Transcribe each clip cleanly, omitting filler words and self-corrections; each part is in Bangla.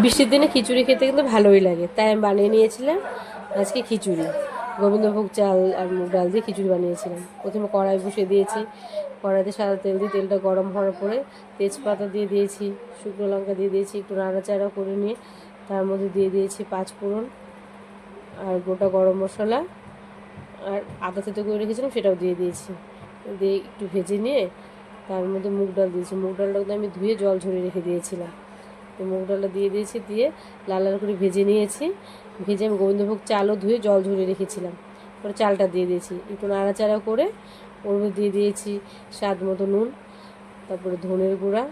বৃষ্টির দিনে খিচুড়ি খেতে কিন্তু ভালোই লাগে, তাই আমি বানিয়ে নিয়েছিলাম আজকে খিচুড়ি। গোবিন্দভোগ চাল আর মুগ ডাল দিয়ে খিচুড়ি বানিয়েছিলাম। প্রথমে কড়াই বসিয়ে দিয়েছি, কড়াইতে সাদা তেল দিয়ে তেলটা গরম হওয়ার পরে তেজপাতা দিয়ে দিয়েছি, শুকনো লঙ্কা দিয়ে দিয়েছি, একটু নাড়াচাড়া করে নিয়ে তার মধ্যে দিয়ে দিয়েছি পাঁচফোড়ন আর গোটা গরম মশলা আর আদা থেতো করে রেখেছিলাম সেটাও দিয়ে দিয়েছি। দিয়ে একটু ভেজে নিয়ে তার মধ্যে মুগ ডাল দিয়েছি। মুগ ডালটা আমি ধুয়ে জল ঝরিয়ে রেখে দিয়েছিলাম। মুগ ডালটা দিয়ে দিয়েছি, দিয়ে লাল লাল করে ভেজে নিয়েছি। ভেজে আমি গোবিন্দভোগ চালও ধুয়ে জল ঝরিয়ে রেখেছিলাম। পরে চালটা দিয়ে দিয়েছি, একটু নাড়াচাড়া করে ওর মধ্যে দিয়ে দিয়েছি স্বাদ মতো নুন, তারপরে ধনের গুঁড়া,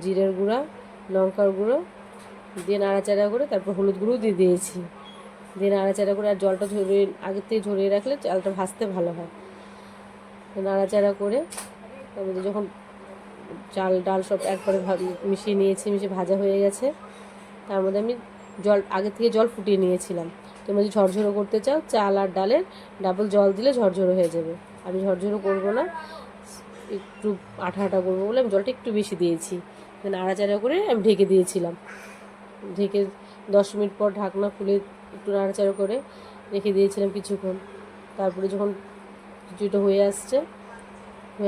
জিরের গুঁড়া, লঙ্কার গুঁড়ো দিয়ে নাড়াচাড়া করে তারপর হলুদ গুঁড়ো দিয়ে দিয়েছি। দিয়ে নাড়াচাড়া করে আর জলটা ঝরিয়ে আগের থেকে ঝরিয়ে রাখলে চালটা ভাজতে ভালো হয়। নাড়াচাড়া করে তার মধ্যে যখন চাল ডাল সব একবারে মিশিয়ে নিয়েছি, মিশিয়ে ভাজা হয়ে গেছে, তার মধ্যে আমি জল আগে থেকে জল ফুটিয়ে নিয়েছিলাম। তোমরা যদি ঝরঝরো করতে চাও চাল আর ডালের ডাবল জল দিলে ঝরঝরো হয়ে যাবে। আমি ঝরঝরো করবো না, একটু আঠা আঠা করবো বলে আমি জলটা একটু বেশি দিয়েছি। নাড়াচাড়া করে আমি ঢেকে দিয়েছিলাম। ঢেকে 10 মিনিট পর ঢাকনা খুলে একটু নাড়াচাড়া করে রেখে দিয়েছিলাম কিছুক্ষণ। তারপরে যখন খিচুড়িটা হয়ে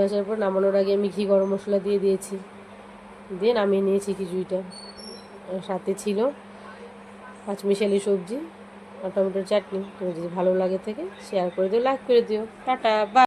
আসার পর নামানোর আগে আমি ঘি গরম মশলা দিয়ে দিয়েছি, দিয়ে নামিয়ে নিয়েছি খিচুড়িটা। সাথে ছিল পাঁচমিশালি সবজি আর টমেটোর চাটনি। তোমার যদি ভালো লাগে থাকে শেয়ার করে দিও, লাইক করে দিও। Tata, by.